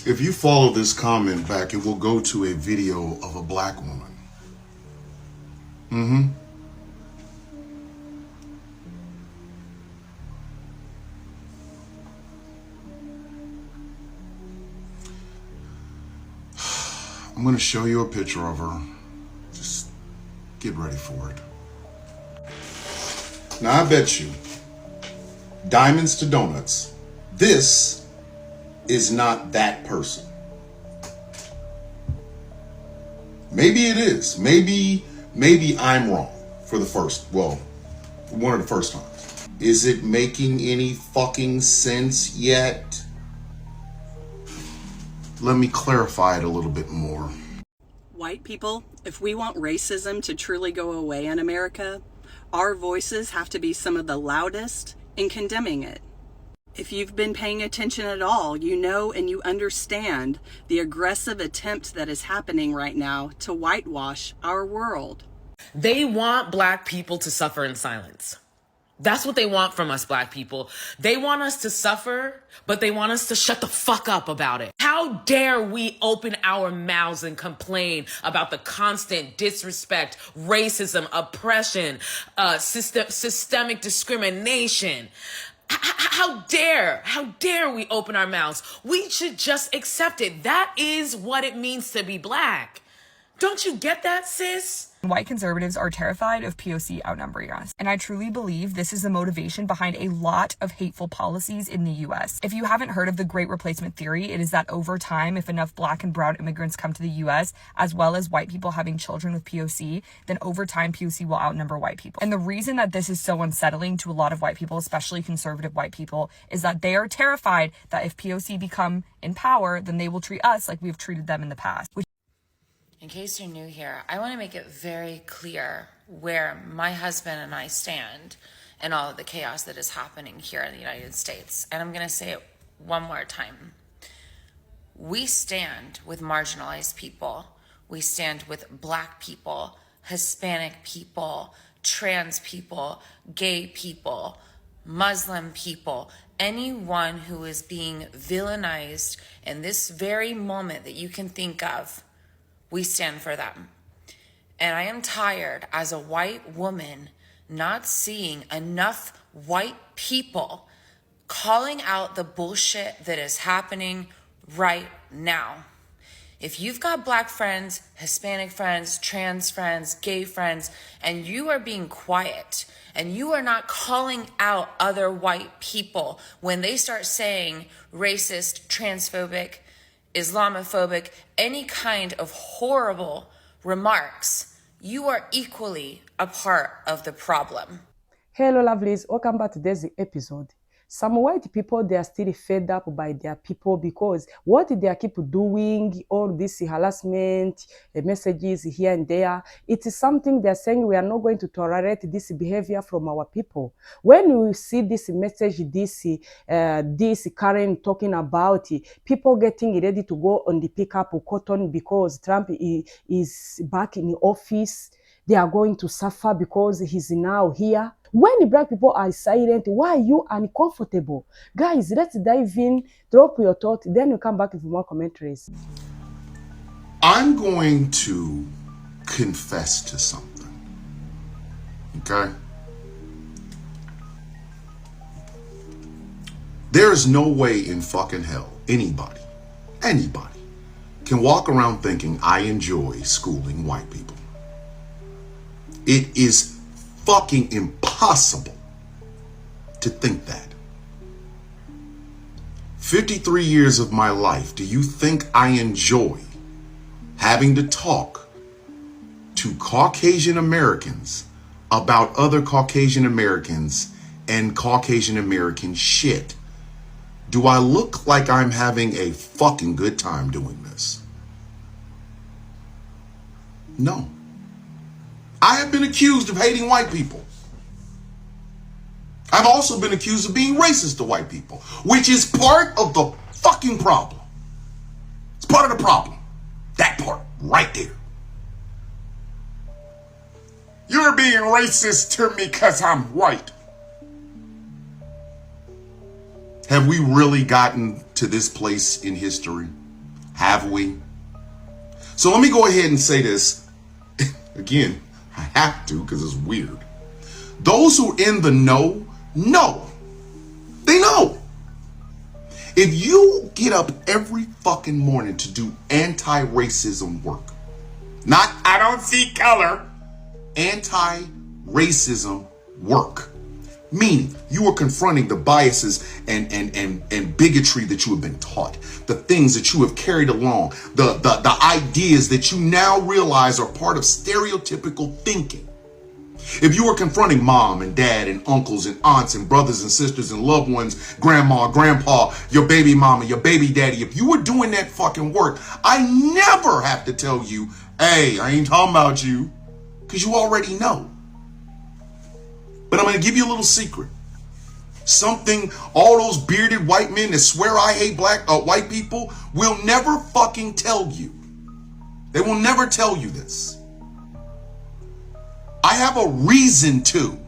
If you follow this comment back, it will go to a video of a black woman. I'm going to show you a picture of her. Just get ready for it. Now, I bet you, diamonds to donuts, this is not that person. Maybe it is. Maybe I'm wrong for the first, well, one of the first times. Is it making any fucking sense yet? Let me clarify it a little bit more. White people, if we want racism to truly go away in America, our voices have to be some of the loudest in condemning it. If you've been paying attention at all, you know and you understand the aggressive attempt that is happening right now to whitewash our world. They want black people to suffer in silence. That's what they want from us, black people. They want us to suffer, but they want us to shut the fuck up about it. How dare we open our mouths and complain about the constant disrespect, racism, oppression, systemic discrimination? How dare we open our mouths? We should just accept it. That is what it means to be black. Don't you get that, sis? White conservatives are terrified of POC outnumbering us. And I truly believe this is the motivation behind a lot of hateful policies in the US. If you haven't heard of the Great Replacement Theory, it is that over time, if enough black and brown immigrants come to the US, as well as white people having children with POC, then over time, POC will outnumber white people. And the reason that this is so unsettling to a lot of white people, especially conservative white people, is that they are terrified that if POC become in power, then they will treat us like we've treated them in the past. In case you're new here, I want to make it very clear where my husband and I stand in all of the chaos that is happening here in the United States. And I'm going to say it one more time. We stand with marginalized people. We stand with black people, Hispanic people, trans people, gay people, Muslim people, anyone who is being villainized in this very moment that you can think of. We stand for them. And I am tired as a white woman not seeing enough white people calling out the bullshit that is happening right now. If you've got black friends, Hispanic friends, trans friends, gay friends, and you are being quiet and you are not calling out other white people when they start saying racist, transphobic, Islamophobic, any kind of horrible remarks, you are equally a part of the problem. Hello lovelies, welcome back to today's episode. Some white people, they are still fed up by their people because what they keep doing, all this harassment, messages here and there, it is something they're saying we are not going to tolerate this behavior from our people. When you see this message, this Karen talking about people getting ready to go on the pickup cotton because Trump is back in the office, they are going to suffer because he's now here. When the black people are silent, why are you uncomfortable? Guys, let's dive in, drop your thought, then we'll come back with more commentaries. I'm going to confess to something, okay? There is no way in fucking hell anybody can walk around thinking I enjoy schooling white people. It is fucking impossible to think that. 53 years of my life, do you think I enjoy having to talk to Caucasian Americans about other Caucasian Americans and Caucasian American shit? Do I look like I'm having a fucking good time doing this? No. I have been accused of hating white people. I've also been accused of being racist to white people, which is part of the fucking problem. It's part of the problem. That part right there. You're being racist to me because I'm white. Have we really gotten to this place in history? Have we? So let me go ahead and say this. Again, I have to because it's weird. Those who are in the know. They know. If you get up every fucking morning to do anti-racism work, not I don't see color, anti-racism work, meaning you are confronting the biases and bigotry that you have been taught, the things that you have carried along, the ideas that you now realize are part of stereotypical thinking. If you were confronting mom and dad and uncles and aunts and brothers and sisters and loved ones, grandma, grandpa, your baby mama, your baby daddy, if you were doing that fucking work, I never have to tell you, hey, I ain't talking about you, because you already know. But I'm going to give you a little secret. Something all those bearded white men that swear I hate white people will never fucking tell you. They will never tell you this. I have a reason to.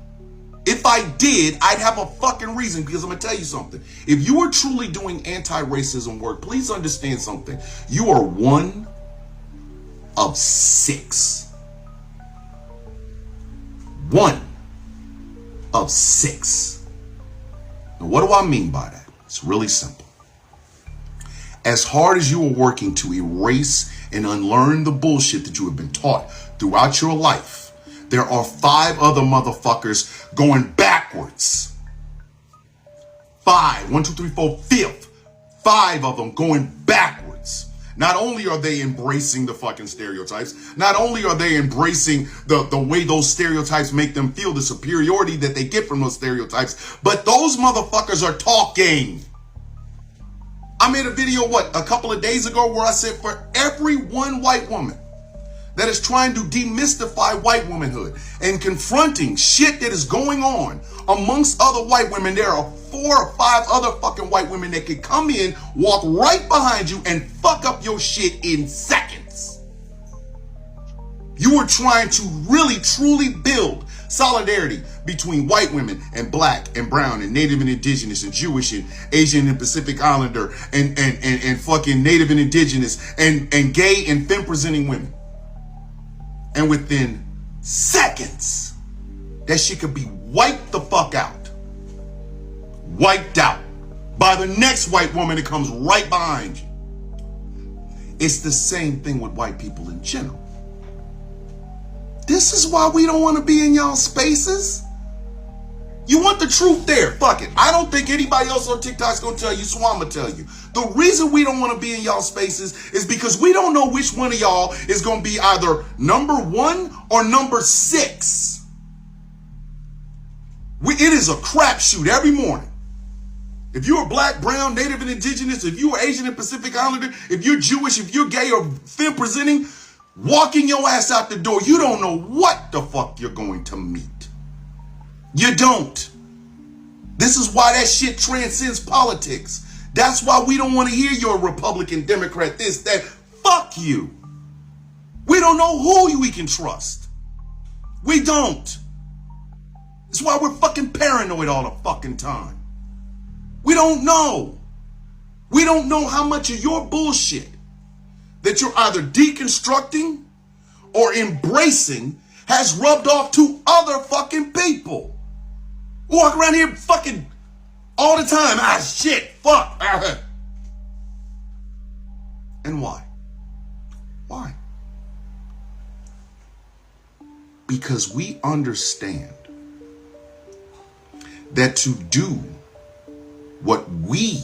If I did, I'd have a fucking reason, because I'm going to tell you something. If you are truly doing anti-racism work, please understand something. You are one of six. One of six. Now, what do I mean by that? It's really simple. As hard as you are working to erase and unlearn the bullshit that you have been taught throughout your life, there are 5 other motherfuckers going backwards. 5, 1, 2, 3, 4, 5th. 5 of them going backwards. Not only are they embracing the fucking stereotypes, not only are they embracing the way those stereotypes make them feel, the superiority that they get from those stereotypes, but those motherfuckers are talking. I made a video, a couple of days ago where I said for every one white woman that is trying to demystify white womanhood and confronting shit that is going on amongst other white women, there are 4 or 5 other fucking white women that could come in, walk right behind you, and fuck up your shit in seconds. You are trying to really, truly build solidarity between white women and black and brown and native and indigenous and Jewish and Asian and Pacific Islander and fucking native and indigenous and gay and femme presenting women. And within seconds, that shit could be wiped the fuck out. Wiped out by the next white woman that comes right behind you. It's the same thing with white people in general. This is why we don't want to be in y'all spaces. You want the truth there, fuck it. I don't think anybody else on TikTok's gonna tell you, so I'm gonna tell you. The reason we don't want to be in y'all spaces is because we don't know which one of y'all is gonna be either number 1 or number 6. It is a crapshoot every morning. If you're black, brown, native and indigenous, if you're Asian and Pacific Islander, if you're Jewish, if you're gay or femme presenting, walking your ass out the door, you don't know what the fuck you're going to meet. You don't. This is why that shit transcends politics. That's why we don't want to hear you're a Republican, Democrat, this, that. Fuck you. We don't know who we can trust. We don't. That's why we're fucking paranoid all the fucking time. We don't know. We don't know how much of your bullshit that you're either deconstructing or embracing has rubbed off to other fucking people. Walk around here fucking all the time. Shit, fuck. And why? Why? Because we understand that to do what we,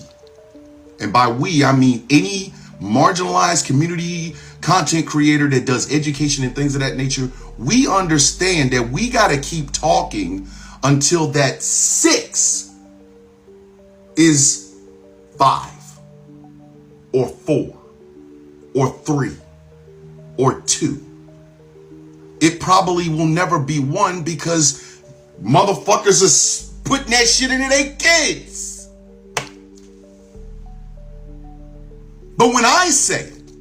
and by we, I mean any marginalized community content creator that does education and things of that nature, we understand that we got to keep talking until that 6 is 5 or 4 or 3 or 2. It probably will never be 1 because motherfuckers are putting that shit into their kids. But when I say it,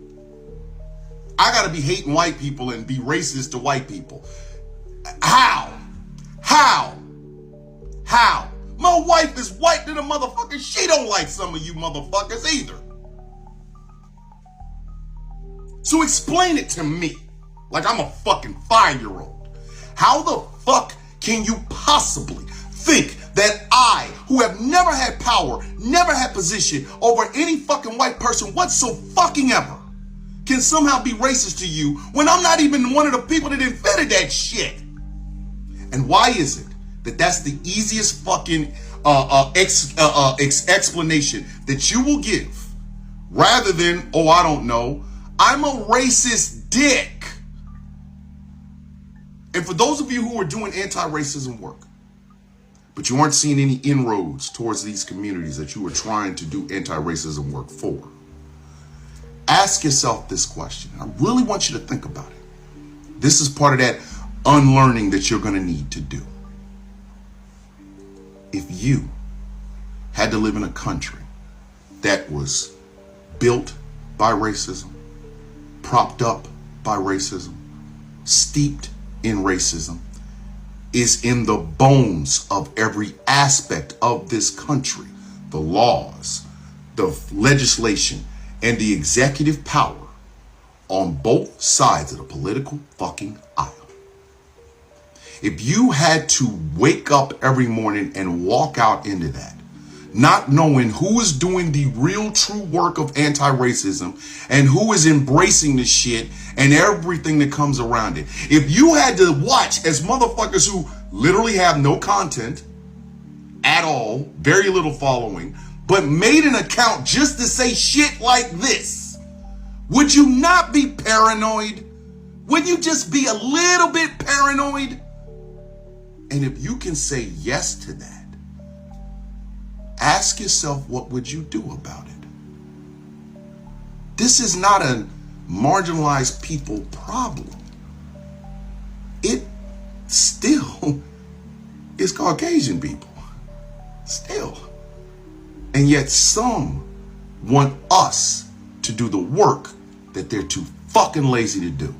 I gotta be hating white people and be racist to white people. How? My wife is white than a motherfucker. She don't like some of you motherfuckers either. So explain it to me, like I'm a fucking 5-year-old. How the fuck can you possibly think that I, who have never had power, never had position over any fucking white person whatsoever, can somehow be racist to you when I'm not even one of the people that invented that shit? And why is it that that's the easiest fucking explanation that you will give, rather than, oh, I don't know, I'm a racist dick? And for those of you who are doing anti-racism work, but you aren't seeing any inroads towards these communities that you are trying to do anti-racism work for, ask yourself this question. I really want you to think about it. This is part of that unlearning that you're going to need to do. If you had to live in a country that was built by racism, propped up by racism, steeped in racism, is in the bones of every aspect of this country, the laws, the legislation, and the executive power on both sides of the political fucking aisle. If you had to wake up every morning and walk out into that, not knowing who is doing the real true work of anti-racism and who is embracing the shit and everything that comes around it. If you had to watch as motherfuckers who literally have no content at all, very little following, but made an account just to say shit like this, would you not be paranoid? Would you just be a little bit paranoid? And if you can say yes to that, ask yourself, what would you do about it? This is not a marginalized people problem. It still is Caucasian people. Still. And yet some want us to do the work that they're too fucking lazy to do.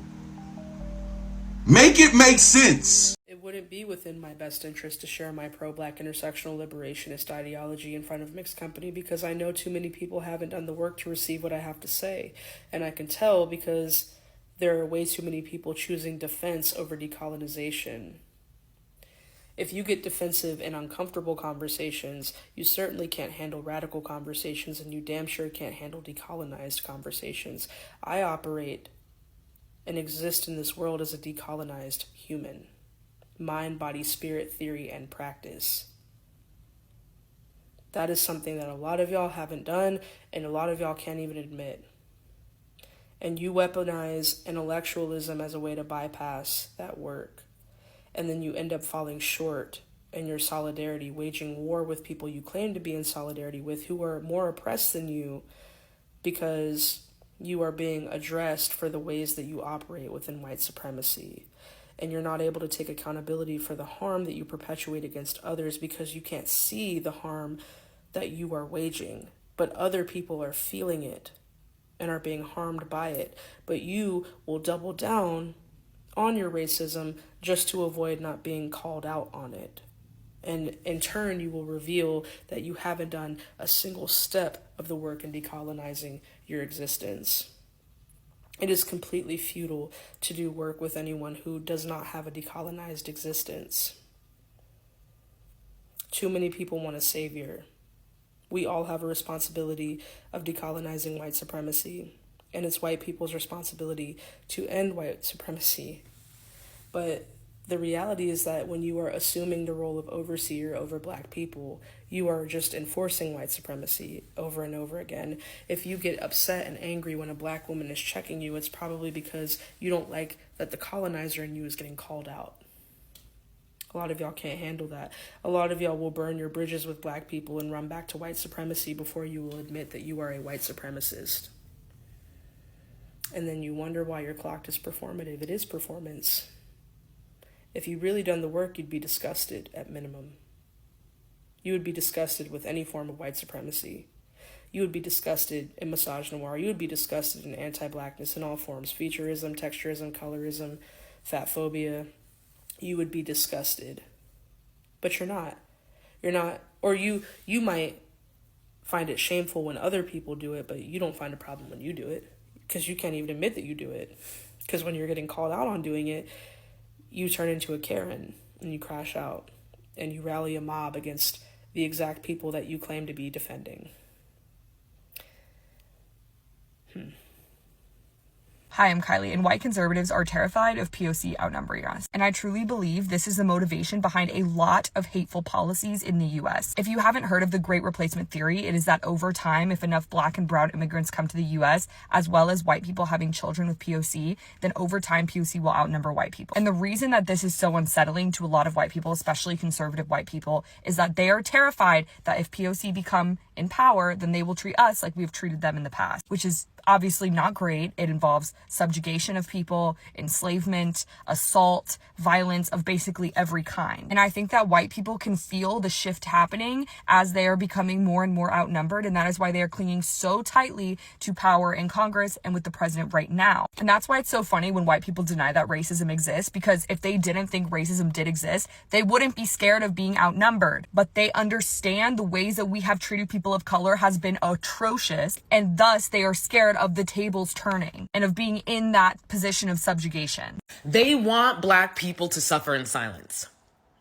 Make it make sense. It wouldn't be within my best interest to share my pro-black intersectional liberationist ideology in front of mixed company, because I know too many people haven't done the work to receive what I have to say. And I can tell because there are way too many people choosing defense over decolonization. If you get defensive in uncomfortable conversations, you certainly can't handle radical conversations, and you damn sure can't handle decolonized conversations. I operate and exist in this world as a decolonized human. Mind, body, spirit, theory, and practice. That is something that a lot of y'all haven't done, and a lot of y'all can't even admit. And you weaponize intellectualism as a way to bypass that work. And then you end up falling short in your solidarity, waging war with people you claim to be in solidarity with, who are more oppressed than you, because you are being addressed for the ways that you operate within white supremacy. And you're not able to take accountability for the harm that you perpetuate against others, because you can't see the harm that you are waging. But other people are feeling it and are being harmed by it. But you will double down on your racism just to avoid not being called out on it. And in turn, you will reveal that you haven't done a single step of the work in decolonizing your existence. It is completely futile to do work with anyone who does not have a decolonized existence. Too many people want a savior. We all have a responsibility of decolonizing white supremacy, and it's white people's responsibility to end white supremacy. But the reality is that when you are assuming the role of overseer over black people, you are just enforcing white supremacy over and over again. If you get upset and angry when a black woman is checking you, it's probably because you don't like that the colonizer in you is getting called out. A lot of y'all can't handle that. A lot of y'all will burn your bridges with black people and run back to white supremacy before you will admit that you are a white supremacist. And then you wonder why you're clocked as performative. It is performance. If you'd really done the work, you'd be disgusted at minimum. You would be disgusted with any form of white supremacy. You would be disgusted in misogynoir. You would be disgusted in anti-blackness in all forms. Featureism, texturism, colorism, fat phobia. You would be disgusted. But you're not. You're not. Or you might find it shameful when other people do it, but you don't find a problem when you do it. because you can't even admit that you do it. Because when you're getting called out on doing it, you turn into a Karen and you crash out and you rally a mob against the exact people that you claim to be defending. Hi, I'm Kylie, and white conservatives are terrified of POC outnumbering us. And I truly believe this is the motivation behind a lot of hateful policies in the US. If you haven't heard of the Great Replacement Theory, it is that over time, if enough black and brown immigrants come to the US, as well as white people having children with POC, then over time, POC will outnumber white people. And the reason that this is so unsettling to a lot of white people, especially conservative white people, is that they are terrified that if POC become in power, then they will treat us like we've treated them in the past, which is obviously not great. It involves subjugation of people, enslavement, assault, violence of basically every kind. And I think that white people can feel the shift happening as they are becoming more and more outnumbered. And that is why they are clinging so tightly to power in Congress and with the president right now. And that's why it's so funny when white people deny that racism exists, because if they didn't think racism did exist, they wouldn't be scared of being outnumbered. But they understand the ways that we have treated people of color has been atrocious, and thus they are scared of the tables turning and of being in that position of subjugation. They want black people to suffer in silence.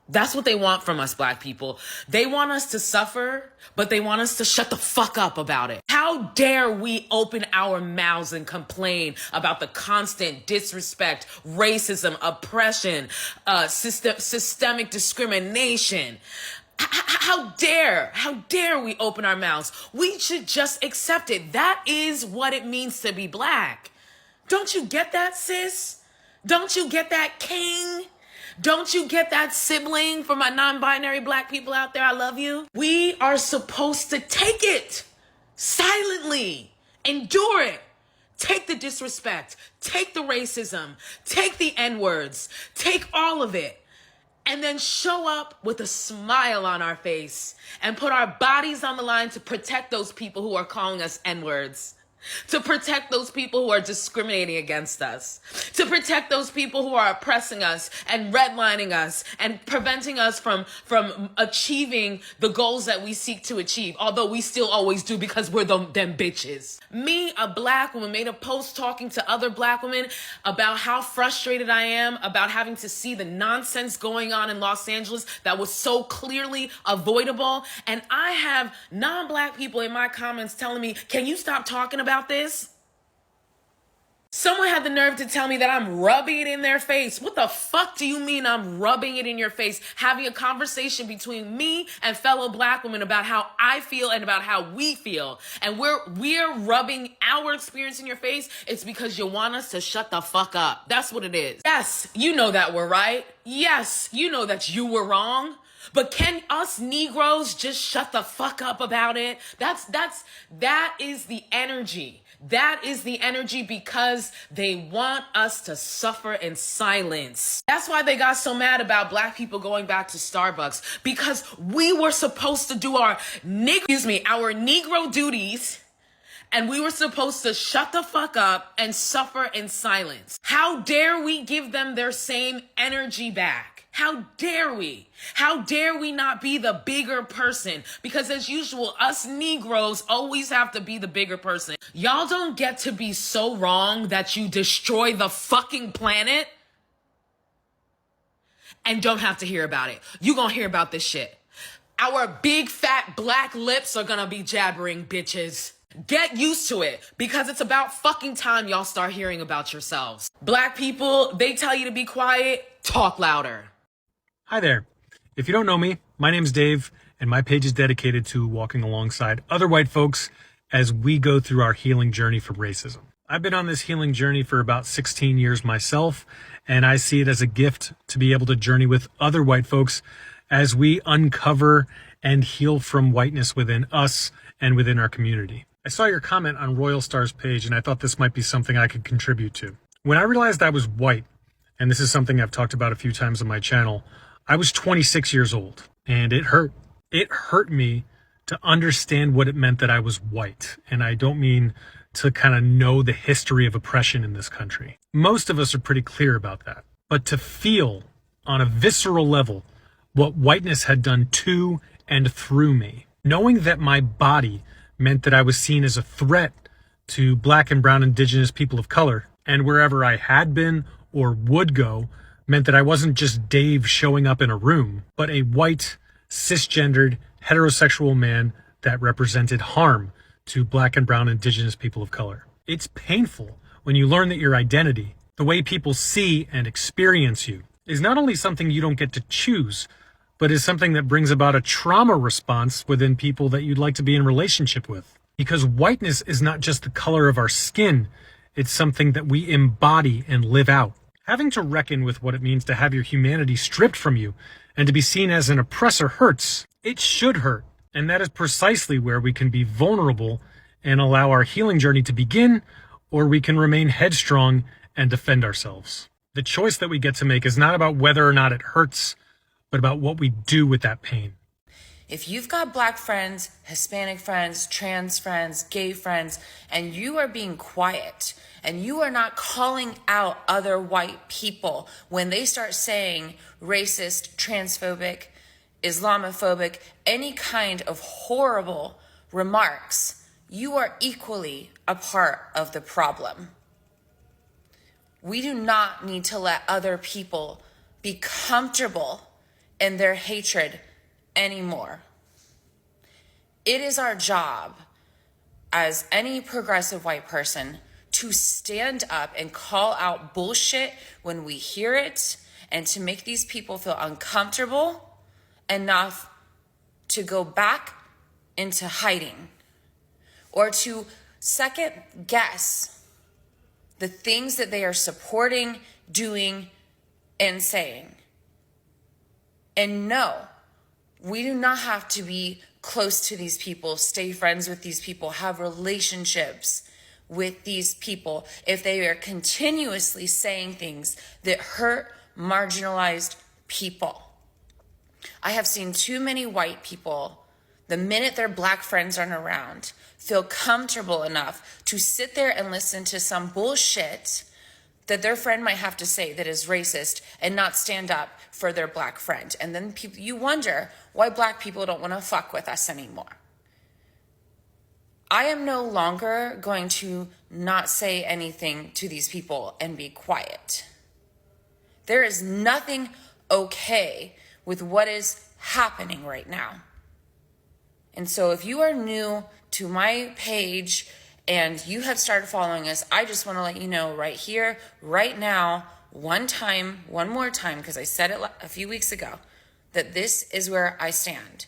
That's what they want from us, black people. They want us to suffer, but they want us to shut the fuck up about it. How dare we open our mouths and complain about the constant disrespect, racism, oppression, systemic discrimination? How dare we open our mouths? We should just accept it. That is what it means to be black. Don't you get that, sis? Don't you get that, king? Don't you get that, sibling? For my non-binary black people out there, I love you. We are supposed to take it silently, endure it. Take the disrespect, take the racism, take the N-words, take all of it. And then show up with a smile on our face and put our bodies on the line to protect those people who are calling us N-words, to protect those people who are discriminating against us, to protect those people who are oppressing us and redlining us and preventing us from achieving the goals that we seek to achieve, although we still always do because we're them bitches. Me, a black woman, made a post talking to other black women about how frustrated I am about having to see the nonsense going on in Los Angeles that was so clearly avoidable. And I have non-black people in my comments telling me, can you stop talking about this? Someone had the nerve to tell me that I'm rubbing it in their face. What the fuck do you mean I'm rubbing it in your face? Having a conversation between me and fellow black women about how I feel and about how we feel. And we're rubbing our experience in your face. It's because you want us to shut the fuck up. That's what it is. Yes, you know that we're right. Yes, you know that you were wrong. But can us Negroes just shut the fuck up about it? That is the energy. That is the energy because they want us to suffer in silence. That's why they got so mad about black people going back to Starbucks, because we were supposed to do our Negro duties, and we were supposed to shut the fuck up and suffer in silence. How dare we give them their same energy back? How dare we? How dare we not be the bigger person? Because as usual, us Negroes always have to be the bigger person. Y'all don't get to be so wrong that you destroy the fucking planet and don't have to hear about it. You gonna hear about this shit. Our big fat black lips are gonna be jabbering, bitches. Get used to it, because it's about fucking time y'all start hearing about yourselves. Black people, they tell you to be quiet, talk louder. Hi there. If you don't know me, my name's Dave, and my page is dedicated to walking alongside other white folks as we go through our healing journey from racism. I've been on this healing journey for about 16 years myself, and I see it as a gift to be able to journey with other white folks as we uncover and heal from whiteness within us and within our community. I saw your comment on Royal Star's page, and I thought this might be something I could contribute to. When I realized I was white, and this is something I've talked about a few times on my channel, I was 26 years old, and it hurt. It hurt me to understand what it meant that I was white. And I don't mean to kind of know the history of oppression in this country. Most of us are pretty clear about that. But to feel on a visceral level what whiteness had done to and through me, knowing that my body meant that I was seen as a threat to Black and brown indigenous people of color. And wherever I had been or would go meant that I wasn't just Dave showing up in a room, but a white, cisgendered, heterosexual man that represented harm to Black and brown indigenous people of color. It's painful when you learn that your identity, the way people see and experience you, is not only something you don't get to choose, but is something that brings about a trauma response within people that you'd like to be in relationship with. Because whiteness is not just the color of our skin, it's something that we embody and live out. Having to reckon with what it means to have your humanity stripped from you and to be seen as an oppressor hurts. It should hurt. And that is precisely where we can be vulnerable and allow our healing journey to begin, or we can remain headstrong and defend ourselves. The choice that we get to make is not about whether or not it hurts, but about what we do with that pain. If you've got Black friends, Hispanic friends, trans friends, gay friends, and you are being quiet and you are not calling out other white people when they start saying racist, transphobic, Islamophobic, any kind of horrible remarks, you are equally a part of the problem. We do not need to let other people be comfortable in their hatred anymore. It is our job as any progressive white person to stand up and call out bullshit when we hear it, and to make these people feel uncomfortable enough to go back into hiding or to second guess the things that they are supporting, doing, and saying. And no, we do not have to be close to these people, stay friends with these people, have relationships with these people if they are continuously saying things that hurt marginalized people. I have seen too many white people, the minute their Black friends aren't around, feel comfortable enough to sit there and listen to some bullshit that their friend might have to say that is racist and not stand up for their Black friend. And then you wonder why Black people don't want to fuck with us anymore. I am no longer going to not say anything to these people and be quiet. There is nothing okay with what is happening right now. And so if you are new to my page and you have started following us, I just want to let you know right here, right now, one more time, because I said it a few weeks ago, that this is where I stand.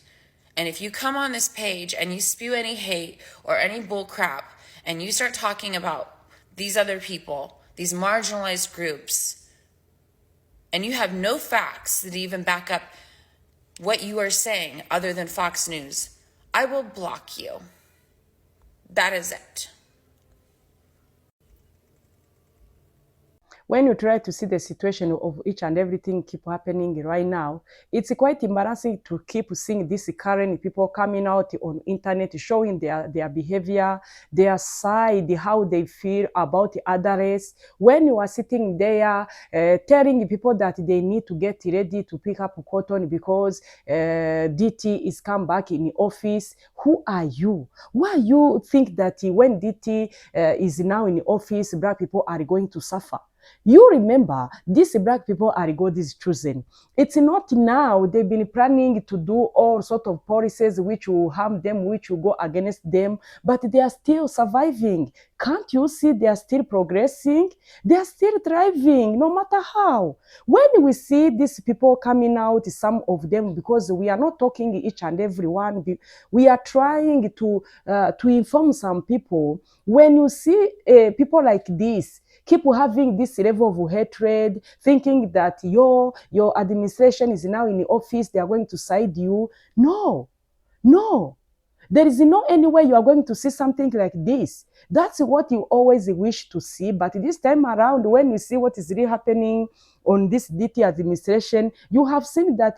And if you come on this page and you spew any hate or any bull crap and you start talking about these other people, these marginalized groups, and you have no facts that even back up what you are saying other than Fox News, I will block you. That is it. When you try to see the situation of each and everything keep happening right now, it's quite embarrassing to keep seeing these current people coming out on internet, showing their behavior, their side, how they feel about the other race. When you are sitting there telling people that they need to get ready to pick up cotton because DT is come back in office, who are you? Why you think that when DT is now in office, Black people are going to suffer? You remember, these Black people are God's chosen. It's not now. They've been planning to do all sorts of policies which will harm them, which will go against them, but they are still surviving. Can't you see they are still progressing? They are still thriving, no matter how. When we see these people coming out, some of them, because we are not talking each and every one, we are trying to inform some people. When you see people like this, keep having this level of hatred, thinking that your administration is now in the office, they are going to side you. No. There is no any way you are going to see something like this. That's what you always wish to see. But this time around, when you see what is really happening on this DT administration, you have seen that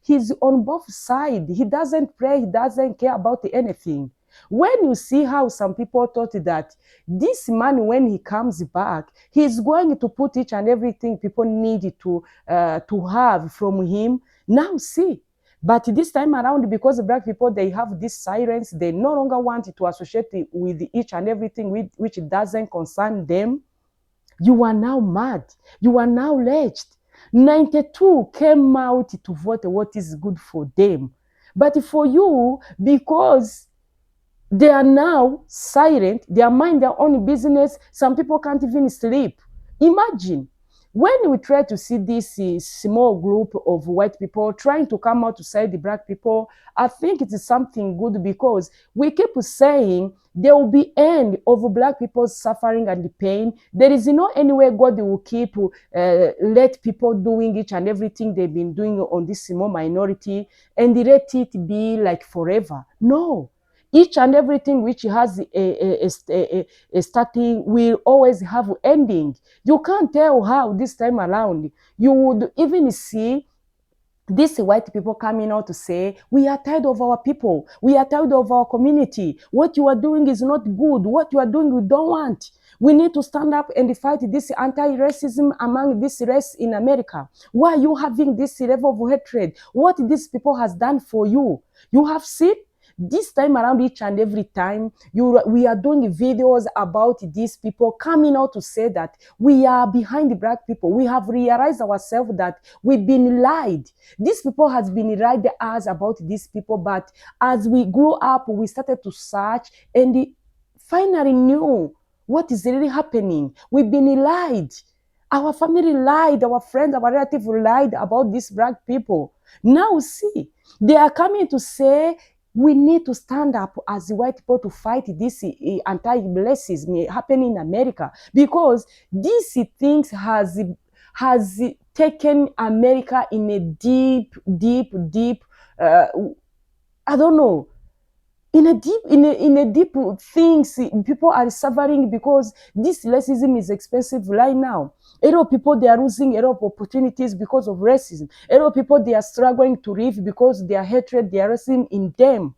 he's on both sides. He doesn't pray. He doesn't care about anything. When you see how some people thought that this man, when he comes back, he's going to put each and everything people need to have from him. Now see, But this time around, because black people, they have this silence, they no longer want to associate with each and everything which doesn't concern them. You are now mad. You are now lynched. 92 came out to vote what is good for them. But for you, because they are now silent, they are mind their own business, some people can't even sleep. Imagine when we try to see this small group of white people trying to come out to side the black people, I think it is something good, because we keep saying there will be end of black people's suffering and pain. There is no any way God will keep let people doing each and everything they've been doing on this small minority and let it be like forever. No. Each and everything which has a starting will always have ending. You can't tell how this time around. You would even see these white people coming out to say, we are tired of our people. We are tired of our community. What you are doing is not good. What you are doing, we don't want. We need to stand up and fight this anti-racism among this race in America. Why are you having this level of hatred? What these people has done for you? You have seen this time around, each and every time we are doing videos about these people coming out to say that we are behind the black people. We have realized ourselves that we've been lied. These people has been lied us about these people, but as we grew up, we started to search and finally knew what is really happening. We've been lied. Our family lied, our friends, our relatives lied about these black people. Now see, they are coming to say we need to stand up as white people to fight this anti-racism happening in America, because these things has taken America in a deep, I don't know, in a deep things. People are suffering because this racism is expensive right now. A lot of people, they are losing a lot of opportunities because of racism. A lot of people, they are struggling to live because their hatred, their racism in them.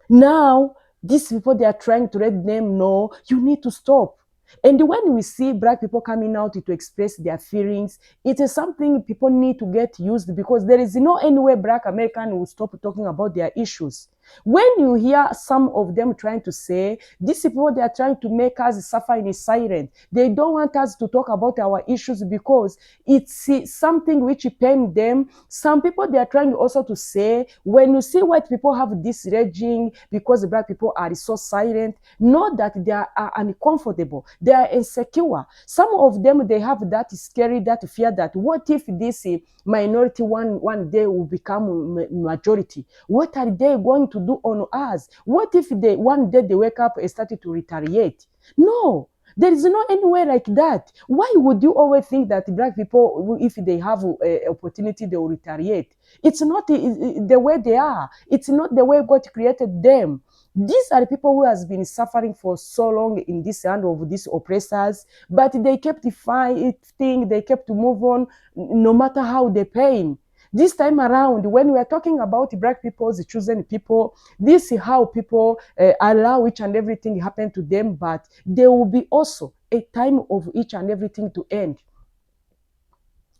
Now, these people, they are trying to let them know, you need to stop. And when we see black people coming out to express their feelings, it is something people need to get used, because there is no any way black American will stop talking about their issues. When you hear some of them trying to say, these people, they are trying to make us suffer in silence. They don't want us to talk about our issues because it's something which pain them. Some people, they are trying also to say, when you see white people have this raging because the black people are so silent, know that they are uncomfortable. They are insecure. Some of them, they have that scary, that fear that what if this minority one day will become majority? What are they going to do on us? What if they one day they wake up and started to retaliate? No, there is no anywhere like that. Why would you always think that black people, if they have an opportunity, they will retaliate? It's not the way they are. It's not the way God created them. These are the people who has been suffering for so long in this hand of these oppressors, but they kept fighting, they kept to move on, no matter how they pain. This time around, when we are talking about black people, the chosen people, this is how people allow each and everything happen to them, but there will be also a time of each and everything to end.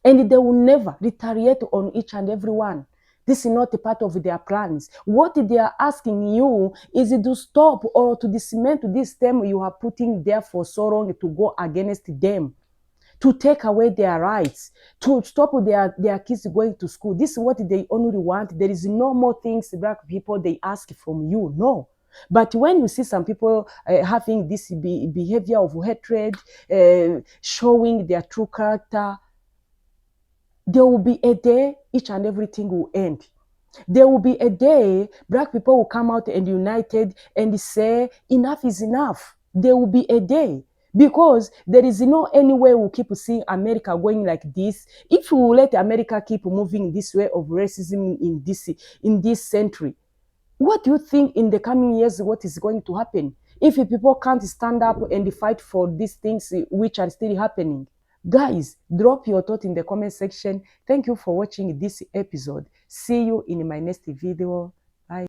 And they will never retaliate on each and every one. This is not a part of their plans. What they are asking you is to stop or to dismantle this term you are putting there for so long, to go against them, to take away their rights, to stop their kids going to school. This is what they only want. There is no more things black people they ask from you. No. But when you see some people having this behavior of hatred, showing their true character, there will be a day each and everything will end. There will be a day black people will come out and united and say enough is enough. There will be a day, because there is no any way we'll keep seeing America going like this. If we will let America keep moving this way of racism in this century, what do you think in the coming years what is going to happen if people can't stand up and fight for these things which are still happening? Guys, drop your thought in the comment section. Thank you for watching this episode. See you in my next video.